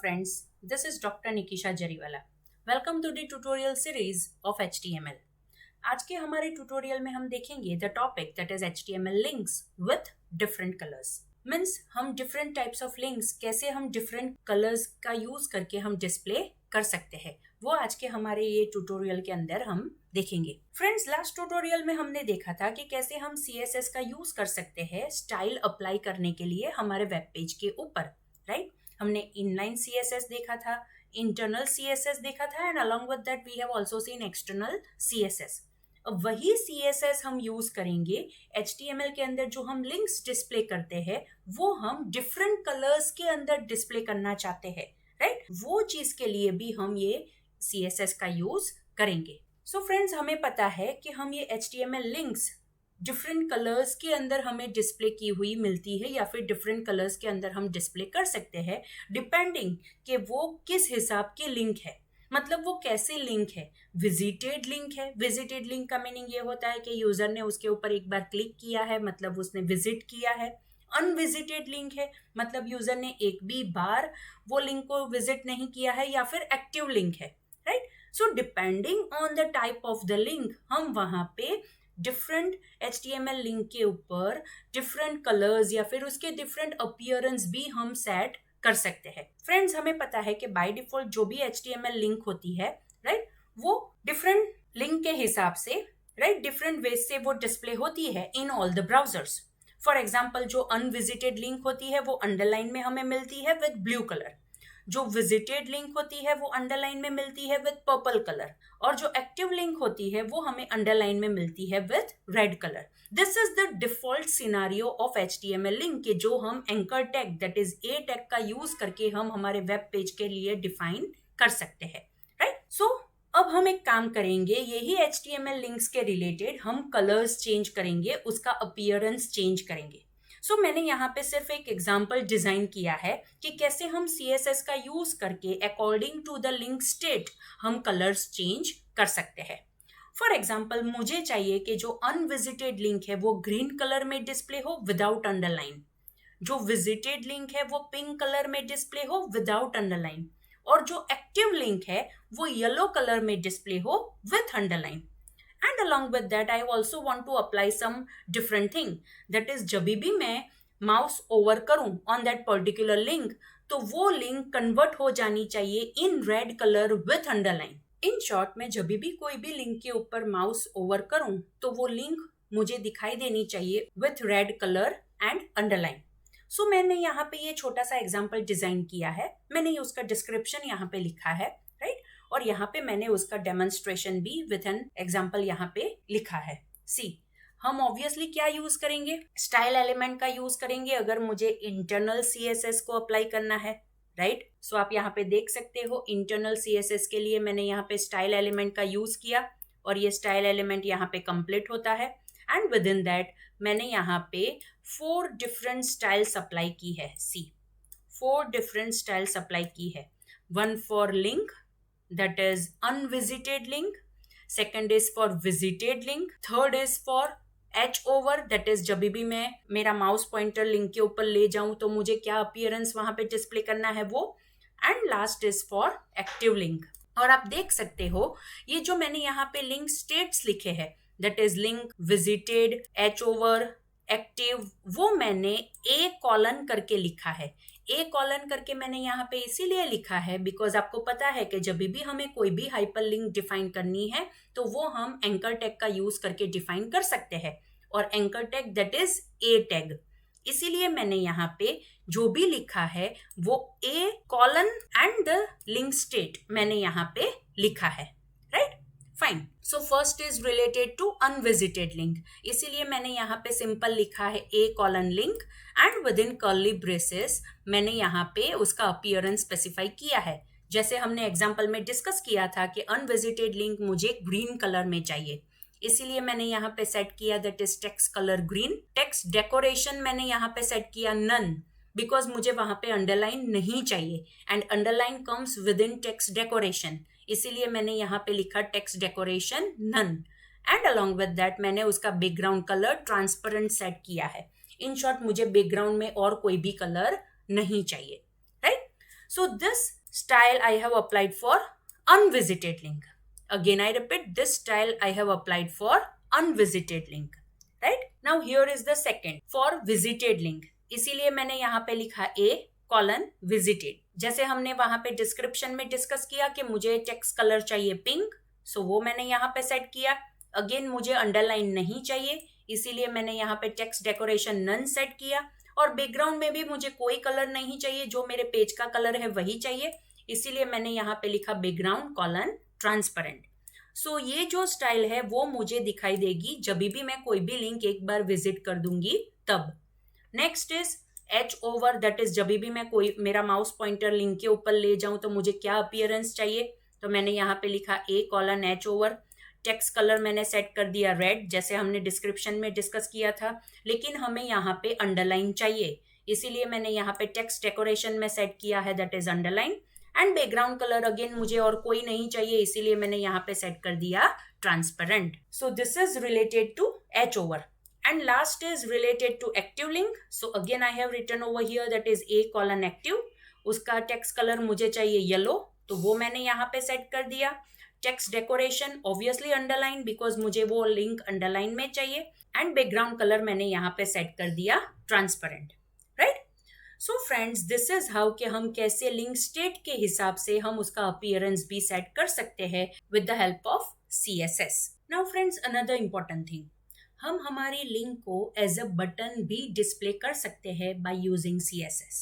friends, this is Dr. Nikisha Jariwala. Welcome to the tutorial series of HTML. आज के हमारे tutorial में हम देखेंगे the topic that is HTML links with different colours. Means हम different types of links कैसे हम different colours का यूज करके हम डिस्प्ले कर सकते हैं, वो आज के हमारे ये ट्यूटोरियल के अंदर हम देखेंगे. फ्रेंड्स, लास्ट ट्यूटोरियल में हमने देखा था कि कैसे हम CSS का यूज कर सकते हैं स्टाइल अप्लाई करने के लिए हमारे वेब पेज के ऊपर, राइट? हमने इनलाइन CSS देखा था, इंटरनल CSS देखा था, and along with that we have also seen external CSS. अब वही CSS हम यूज करेंगे HTML के अंदर. जो हम लिंक्स डिस्प्ले करते हैं वो हम डिफरेंट कलर्स के अंदर डिस्प्ले करना चाहते हैं, राइट? वो चीज के लिए भी हम ये CSS का यूज करेंगे. सो फ्रेंड्स, हमें पता है कि हम ये HTML लिंक्स डिफरेंट कलर्स के अंदर हमें डिस्प्ले की हुई मिलती है, या फिर डिफरेंट कलर्स के अंदर हम डिस्प्ले कर सकते हैं डिपेंडिंग कि वो किस हिसाब के लिंक है. मतलब वो कैसे लिंक है. विजिटेड लिंक है. विजिटेड लिंक का मीनिंग ये होता है कि यूजर ने उसके ऊपर एक बार क्लिक किया है, मतलब उसने विजिट किया है. अनविजिटेड लिंक है, मतलब यूजर ने एक भी बार वो लिंक को विजिट नहीं किया है, या फिर एक्टिव लिंक है, right? So depending on the type of the link हम वहां पे डिफरेंट HTML लिंक के ऊपर डिफरेंट कलर्स या फिर उसके डिफरेंट अपीयरेंस भी हम सेट कर सकते हैं. फ्रेंड्स, हमें पता है कि बाय डिफॉल्ट जो भी HTML लिंक होती है, राइट, वो डिफरेंट लिंक के हिसाब से, राइट, डिफरेंट वेज से वो डिस्प्ले होती है in all the browsers. For example, जो अनविजिटेड लिंक होती है वो अंडरलाइन में हमें मिलती है विद ब्लू कलर. जो विजिटेड लिंक होती है वो अंडरलाइन में मिलती है विद पर्पल कलर, और जो एक्टिव लिंक होती है वो हमें अंडरलाइन में मिलती है with red colour. This is the default scenario of HTML link के जो हम anchor tag that is A tag का यूज करके हम हमारे वेब पेज के लिए डिफाइन कर सकते हैं, राइट? सो अब हम एक काम करेंगे, यही HTML लिंक्स के रिलेटेड हम कलर्स चेंज करेंगे, उसका अपीयरेंस चेंज करेंगे. सो मैंने यहाँ पे सिर्फ एक एग्जाम्पल डिजाइन किया है कि कैसे हम CSS का यूज करके according to the link state हम कलर्स चेंज कर सकते हैं. फॉर एग्जाम्पल, मुझे चाहिए कि जो अनविजिटेड लिंक है वो ग्रीन कलर में डिस्प्ले हो विदाउट अंडरलाइन, जो विजिटेड लिंक है वो पिंक कलर में डिस्प्ले हो विदाउट अंडरलाइन, और जो एक्टिव लिंक है वो येलो कलर में डिस्प्ले हो with underline. And along with that, I also want to apply some different thing. That is, जब भी मैं माउस ओवर करूं on that particular link, तो वो लिंक कन्वर्ट हो जानी चाहिए in red colour with underline. In short, में जब भी कोई भी लिंक के ऊपर माउस ओवर करूं तो वो लिंक मुझे दिखाई देनी चाहिए with red colour and underline. So मैंने यहाँ पे ये छोटा सा एग्जाम्पल डिजाइन किया है. मैंने उसका डिस्क्रिप्शन यहाँ पे लिखा है, राइट? और यहाँ पे मैंने उसका डेमोन्स्ट्रेशन भी विथ एन एग्जाम्पल यहाँ पे लिखा है. सी, हम ऑब्वियसली क्या यूज करेंगे? स्टाइल एलिमेंट का यूज करेंगे अगर मुझे इंटरनल CSS को अप्लाई करना है, राइट? सो आप यहाँ पे देख सकते हो, इंटरनल CSS के लिए मैंने यहाँ पे स्टाइल एलिमेंट का यूज किया, और ये स्टाइल एलिमेंट यहाँ पे कंप्लीट होता है. एंड विद इन दैट मैंने यहाँ पे 4 डिफरेंट स्टाइल्स अप्लाई की है. सी, 4 डिफरेंट स्टाइल्स अप्लाई की है. One for link, that is unvisited link. Second is for visited link. Third is for H over, that is जब भी मैं मेरा माउस पॉइंटर लिंक के ऊपर ले जाऊं तो मुझे क्या अपीयरेंस वहां पे डिस्प्ले करना है वो. And last is for active link. और आप देख सकते हो ये जो मैंने यहाँ पे लिंक स्टेट्स लिखे हैं, that is link, visited, H over, active, वो मैंने A कॉलन करके लिखा है. A कॉलन करके मैंने यहाँ पे इसीलिए लिखा है बिकॉज आपको पता है कि जब भी हमें कोई भी हाइपर लिंक डिफाइन करनी है तो वो हम एंकर टैग का यूज करके डिफाइन कर सकते हैं, और anchor tag that is A tag. इसीलिए मैंने यहाँ पे जो भी लिखा है वो A colon and the link state मैंने यहाँ पे लिखा है, right? Fine. So first is related to unvisited link. इसीलिए मैंने यहाँ पे सिंपल लिखा है A colon link, and within curly braces मैंने यहाँ पे उसका अपीयरेंस स्पेसिफाई किया है. जैसे हमने एग्जाम्पल में डिस्कस किया था कि अनविजिटेड लिंक मुझे ग्रीन कलर में चाहिए, इसीलिए मैंने यहाँ पे सेट किया that is text colour green. Text decoration मैंने यहाँ पे सेट किया नन, बिकॉज मुझे वहां पे अंडरलाइन नहीं चाहिए, and underline comes within text decoration, इसीलिए मैंने यहाँ पे लिखा text decoration none. And along with that मैंने उसका बैकग्राउंड कलर ट्रांसपेरेंट सेट किया है. इन शॉर्ट, मुझे बैकग्राउंड में और कोई भी कलर नहीं चाहिए, right? So this style I have applied for unvisited link. Again I repeat, this style I have applied for unvisited link. Right? Now here is the second for visited link. इसीलिए मैंने यहाँ पे लिखा A:visited. जैसे हमने वहां पे description में डिस्कस किया कि मुझे टेक्स्ट कलर चाहिए पिंक, सो वो मैंने यहाँ पे सेट किया. अगेन मुझे अंडरलाइन नहीं चाहिए, इसीलिए मैंने यहाँ पे टेक्स्ट डेकोरेशन नन सेट किया. और बैकग्राउंड में भी मुझे कोई कलर नहीं चाहिए, जो मेरे पेज का कलर है वही चाहिए, इसीलिए मैंने यहाँ पे लिखा बैकग्राउंड ट्रांसपेरेंट. सो ये जो स्टाइल है वो मुझे दिखाई देगी जब भी मैं कोई भी लिंक एक बार विजिट कर दूंगी तब. Next is hover, that is जब भी मैं कोई मेरा माउस पॉइंटर लिंक के ऊपर ले जाऊं तो मुझे क्या अपीयरेंस चाहिए, तो मैंने यहाँ पे लिखा A:H ओवर. टेक्स्ट कलर मैंने सेट कर दिया रेड, जैसे हमने डिस्क्रिप्शन में डिस्कस किया था, लेकिन हमें यहाँ पे अंडरलाइन चाहिए, इसीलिए मैंने यहाँ पे टेक्स्ट डेकोरेशन में सेट किया है that is underline. And background colour again मुझे और कोई नहीं चाहिए, इसीलिए मैंने यहाँ पे सेट कर दिया transparent. So this is related to hover. And last is related to active link. So again I have written over here that is A:active. उसका टेक्स्ट कलर मुझे चाहिए येलो, तो वो मैंने यहाँ पे सेट कर दिया. Text decoration obviously underline, because मुझे वो लिंक अंडरलाइन में चाहिए. एंड बैकग्राउंड कलर मैंने यहाँ पे सेट कर दिया transparent. Right? So friends, this is how कि हम कैसे लिंक स्टेट के हिसाब से हम उसका अपीयरेंस भी सेट कर सकते हैं with the help of CSS. Now friends, another important thing, हम हमारी लिंक को एज अ बटन भी डिस्प्ले कर सकते हैं by using CSS.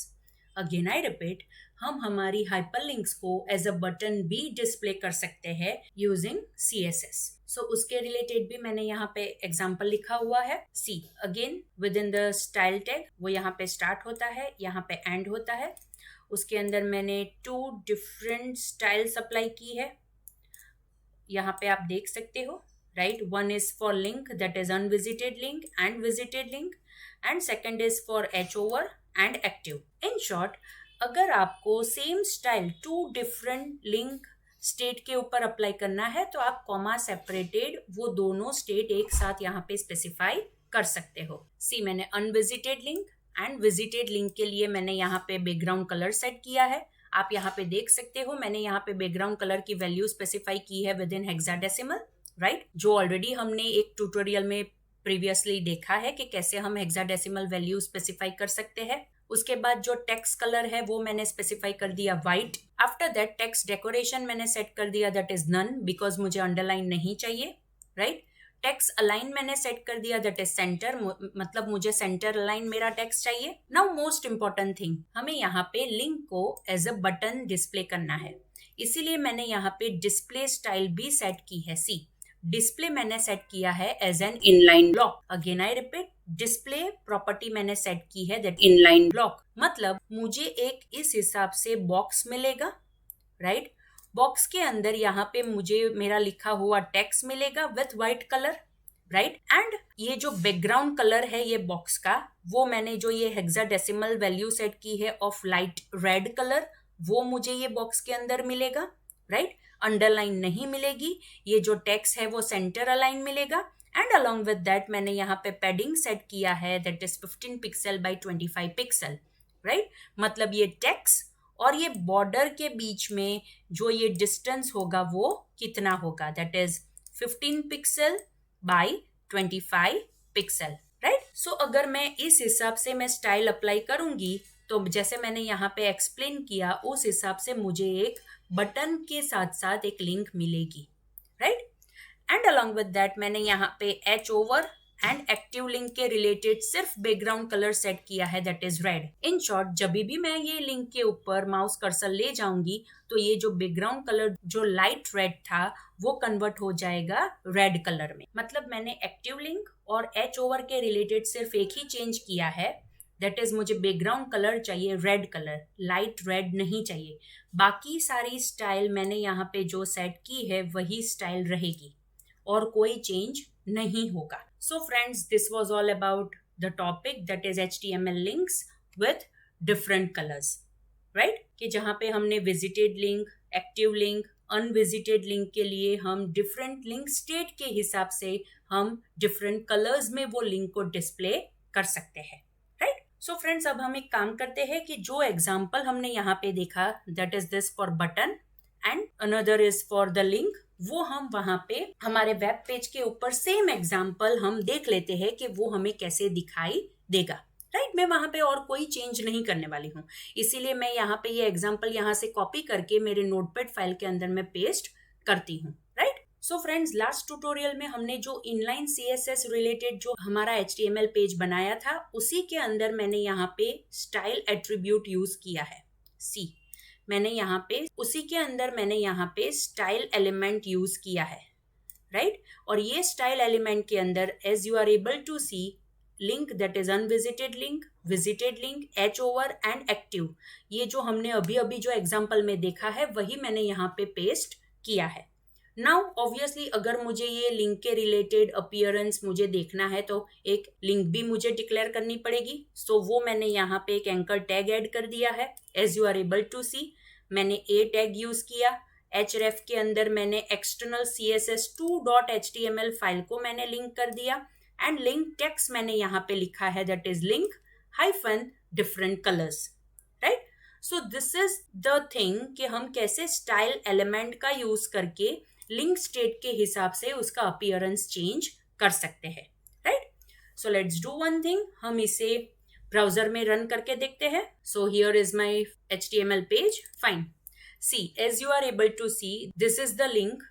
Again I repeat, हम हमारी हाइपरलिंक्स को एज अ बटन भी डिस्प्ले कर सकते हैं यूजिंग CSS. सो उसके रिलेटेड भी मैंने यहाँ पे एग्जांपल लिखा हुआ है. See again within the style tag, वो यहाँ पे स्टार्ट होता है, यहाँ पे एंड होता है. उसके अंदर मैंने 2 डिफरेंट स्टाइल्स अप्लाई की है, यहाँ पे आप देख सकते हो. Right, one is for link that is unvisited link and visited link, and second is for H over and active. In short, अगर आपको same style 2 different link state के ऊपर अप्लाई करना है तो आप कॉमा सेपरेटेड वो दोनों स्टेट एक साथ यहाँ पे स्पेसिफाई कर सकते हो. सी मैंने unvisited link and visited link के लिए मैंने यहाँ पे बैकग्राउंड कलर सेट किया है. आप यहाँ पे देख सकते हो मैंने यहाँ पे बैकग्राउंड कलर की वैल्यू स्पेसिफाई की है विद इन हेक्साडेसिमल. राइट, जो ऑलरेडी हमने एक ट्यूटोरियल में प्रीवियसली देखा है कि कैसे हम हेक्साडेसिमल वैल्यू स्पेसिफाई कर सकते हैं. उसके बाद जो टेक्स्ट कलर है वो मैंने स्पेसिफाई कर दिया white. After that text decoration मैंने सेट कर दिया दैट इज नन, बिकॉज मुझे अंडरलाइन नहीं चाहिए. राइट, टेक्स्ट अलाइन मैंने सेट कर दिया दैट इज सेंटर, मतलब मुझे सेंटर अलाइन मेरा टेक्स्ट चाहिए. नाउ मोस्ट इंपॉर्टेंट थिंग, हमें यहाँ पे लिंक को एज अ बटन डिस्प्ले करना है, इसीलिए मैंने यहाँ पे डिस्प्ले स्टाइल भी सेट की है. सी डिस्प्ले मैंने सेट किया है as an inline block. Again I repeat, display property मैंने सेट की है दैट इनलाइन ब्लॉक, मतलब मुझे एक इस हिसाब से बॉक्स मिलेगा. राइट, बॉक्स के अंदर यहाँ पे मुझे मेरा लिखा हुआ टेक्स्ट मिलेगा with white colour. Right, and ये जो बैकग्राउंड कलर है ये बॉक्स का, वो मैंने जो ये हेक्साडेसिमल वैल्यू सेट की है ऑफ लाइट रेड कलर, वो मुझे ये बॉक्स के अंदर मिलेगा. राइट, अंडरलाइन नहीं मिलेगी, ये जो टेक्स्ट है वो सेंटर अलाइन मिलेगा. एंड अलॉन्ग विद दैट मैंने यहाँ पे पैडिंग सेट किया है that is 15 pixel by 25 pixel. Right, मतलब ये टेक्स्ट और ये बॉर्डर के बीच में जो ये डिस्टेंस होगा वो कितना होगा, that is 15 pixel by 25 pixel. Right, so अगर मैं इस हिसाब से मैं स्टाइल अप्लाई करूंगी तो जैसे मैंने यहाँ पे एक्सप्लेन किया उस हिसाब से मुझे एक बटन के साथ साथ एक लिंक मिलेगी. Right, and along with that मैंने यहाँ पे H over and active link के रिलेटेड सिर्फ बैकग्राउंड कलर सेट किया है that is red. In short, जब भी मैं ये लिंक के ऊपर माउस कर्सर ले जाऊंगी तो ये जो बैकग्राउंड कलर जो लाइट रेड था वो कन्वर्ट हो जाएगा रेड कलर में. मतलब मैंने एक्टिव लिंक और एच ओवर के रिलेटेड सिर्फ एक ही चेंज किया है, दैट इज मुझे बैकग्राउंड कलर चाहिए रेड कलर, लाइट रेड नहीं चाहिए. बाकी सारी स्टाइल मैंने यहाँ पे जो सेट की है वही स्टाइल रहेगी और कोई चेंज नहीं होगा. So friends, this was all about the topic that is HTML links with different colours. Right, कि जहाँ पे हमने visited link, active link, unvisited link के लिए हम डिफरेंट लिंक स्टेट के हिसाब से हम डिफरेंट कलर्स में वो लिंक को डिस्प्ले कर सकते हैं. राइट, सो फ्रेंड्स, अब हम एक काम करते हैं कि जो एग्जाम्पल हमने यहाँ पे देखा, that is this for button and another is for the link, वो हम वहां पे हमारे वेब पेज के ऊपर सेम एग्जाम्पल हम देख लेते हैं कि वो हमें कैसे दिखाई देगा। राइट, मैं वहां पे और कोई चेंज नहीं करने वाली हूँ, इसीलिए मैं यहाँ पे ये एग्जाम्पल यहाँ से कॉपी करके मेरे नोटपैड फाइल के अंदर मैं पेस्ट करती हूँ। Right, so friends, last tutorial में हमने जो इनलाइन सीएसएस रिलेटेड जो हमारा एचटीएमएल पेज बनाया था, उसी के अंदर मैंने यहाँ पे स्टाइल एट्रीब्यूट यूज किया है। सी, मैंने यहाँ पे उसी के अंदर मैंने यहाँ पे स्टाइल एलिमेंट यूज किया है। राइट, और ये स्टाइल एलिमेंट के अंदर as you are able to see link, that is unvisited link, visited link, hover and active, ये जो हमने अभी अभी जो एग्जाम्पल में देखा है वही मैंने यहाँ पे पेस्ट किया है। नाउ ऑब्वियसली अगर मुझे ये लिंक के रिलेटेड अपीयरेंस मुझे देखना है तो एक लिंक भी मुझे डिक्लेयर करनी पड़ेगी। सो वो मैंने यहाँ पे एक एंकर टैग ऐड कर दिया है। As you are able to see, मैंने ए टैग यूज किया। href के अंदर मैंने एक्सटर्नल css2.html फाइल को मैंने लिंक कर दिया एंड लिंक टेक्स्ट मैंने यहाँ पे लिखा है, that is link hyphen different colours. Right, so this is the thing कि हम कैसे स्टाइल एलिमेंट का यूज करके लिंक स्टेट के हिसाब से उसका अपीयरेंस चेंज कर सकते हैं। Right, so let's do one thing, हम इसे ब्राउजर में रन करके देखते हैं। So here is my HTML page. Fine, see, as you are able to see, this is the link.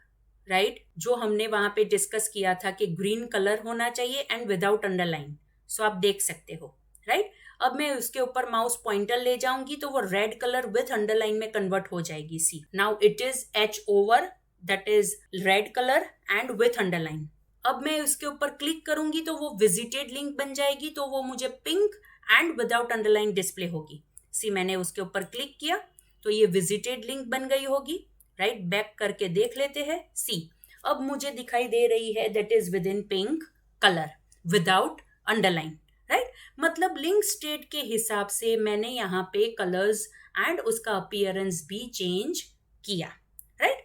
Right, जो हमने वहां पे डिस्कस किया था कि ग्रीन कलर होना चाहिए एंड विदाउट अंडरलाइन। सो आप देख सकते हो। राइट, अब मैं उसके ऊपर माउस पॉइंटर ले जाऊंगी तो वो रेड कलर विथ अंडरलाइन में कन्वर्ट हो जाएगी। See, now it is hover, that is red colour and with underline. अब मैं उसके ऊपर क्लिक करूंगी तो वो विजिटेड लिंक बन जाएगी, तो वो मुझे pink and without underline display होगी। सी, मैंने उसके ऊपर क्लिक किया तो ये विजिटेड लिंक बन गई होगी। राइट, बैक करके देख लेते हैं। सी, अब मुझे दिखाई दे रही है that is with in pink colour without underline. Right, मतलब लिंक स्टेट के हिसाब से मैंने यहाँ पे कलर्स एंड उसका अपीयरेंस भी चेंज किया। राइट,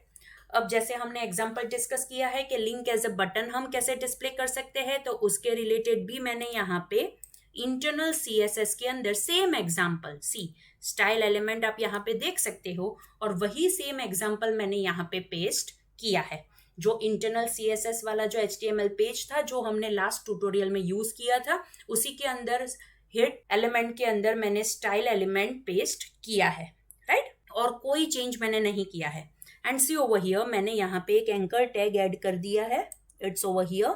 अब जैसे हमने एग्जांपल डिस्कस किया है कि लिंक एज अ बटन हम कैसे डिस्प्ले कर सकते हैं, तो उसके रिलेटेड भी मैंने यहाँ पे इंटरनल CSS के अंदर सेम एग्जांपल, सी, स्टाइल एलिमेंट आप यहाँ पे देख सकते हो, और वही सेम एग्जांपल मैंने यहाँ पे पेस्ट किया है। जो इंटरनल CSS वाला जो HTML पेज था जो हमने लास्ट ट्यूटोरियल में यूज किया था, उसी के अंदर हिट एलिमेंट के अंदर मैंने स्टाइल एलिमेंट पेस्ट किया है। राइट, और कोई चेंज मैंने नहीं किया है। एंड सी, ओवर हियर मैंने यहाँ पे एक एंकर टैग ऐड कर दिया है। It's over here.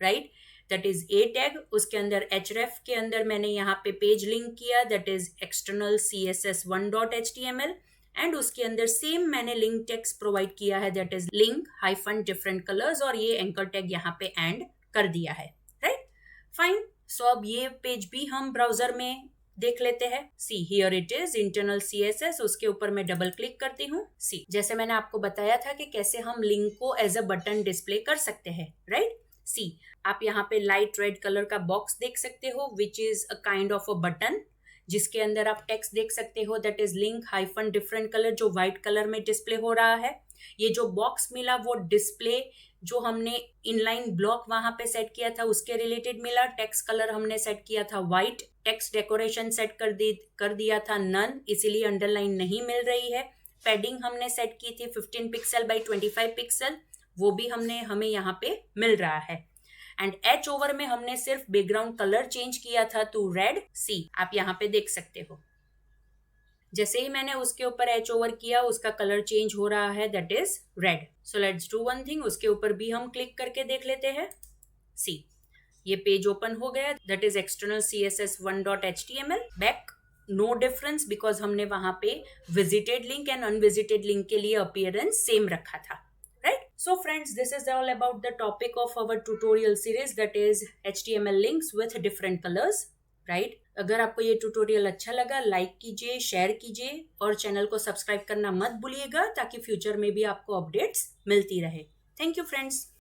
Right, that is a tag, उसके अंदर href के अंदर मैंने यहाँ पे पेज लिंक किया, that is external css1.html, and उसके अंदर सेम मैंने लिंक टेक्स्ट प्रोवाइड किया है, that is link hyphen different colours, और ये एंकर टैग यहाँ पे एंड कर दिया है। राइट, फाइन, सो अब ये पेज भी हम ब्राउजर में देख लेते हैं। See, here it is internal CSS, उसके ऊपर मैं डबल क्लिक करती हूँ। सी, जैसे मैंने आपको बताया था कि कैसे हम लिंक को एज अ बटन डिस्प्ले कर सकते हैं। राइट, सी, आप यहाँ पे लाइट रेड कलर का बॉक्स देख सकते हो which is a kind of a button, जिसके अंदर आप टेक्स्ट देख सकते हो, that is link hyphen different colour, जो व्हाइट कलर में डिस्प्ले हो रहा है। ये जो बॉक्स मिला वो डिस्प्ले जो हमने इनलाइन ब्लॉक वहां पे सेट किया था उसके रिलेटेड मिला। टेक्स्ट कलर हमने सेट किया था व्हाइट, टेक्स्ट डेकोरेशन सेट कर दिया था नन, इसीलिए अंडरलाइन नहीं मिल रही है। पैडिंग हमने सेट की थी 15 पिक्सल बाई 25 पिक्सल, वो भी हमें यहाँ पे मिल रहा है। एंड एच ओवर में हमने सिर्फ बैकग्राउंड कलर चेंज किया था टू रेड। सी, आप यहाँ पे देख सकते हो, जैसे ही मैंने उसके ऊपर एच ओवर किया उसका कलर चेंज हो रहा है, that is red. So let's do one thing, उसके ऊपर भी हम क्लिक करके देख लेते हैं। सी, ये पेज ओपन हो गया, that is external css1.html। Back, no difference, because हमने वहां पे visited link and unvisited link के लिए अपीयरेंस सेम रखा था। Right? So friends, this is all about the topic of our tutorial series, that is HTML links with different colors. Right? अगर आपको ये ट्यूटोरियल अच्छा लगा, लाइक कीजिए, शेयर कीजिए और चैनल को सब्सक्राइब करना मत भूलिएगा ताकि फ्यूचर में भी आपको अपडेट्स मिलती रहे। Thank you friends.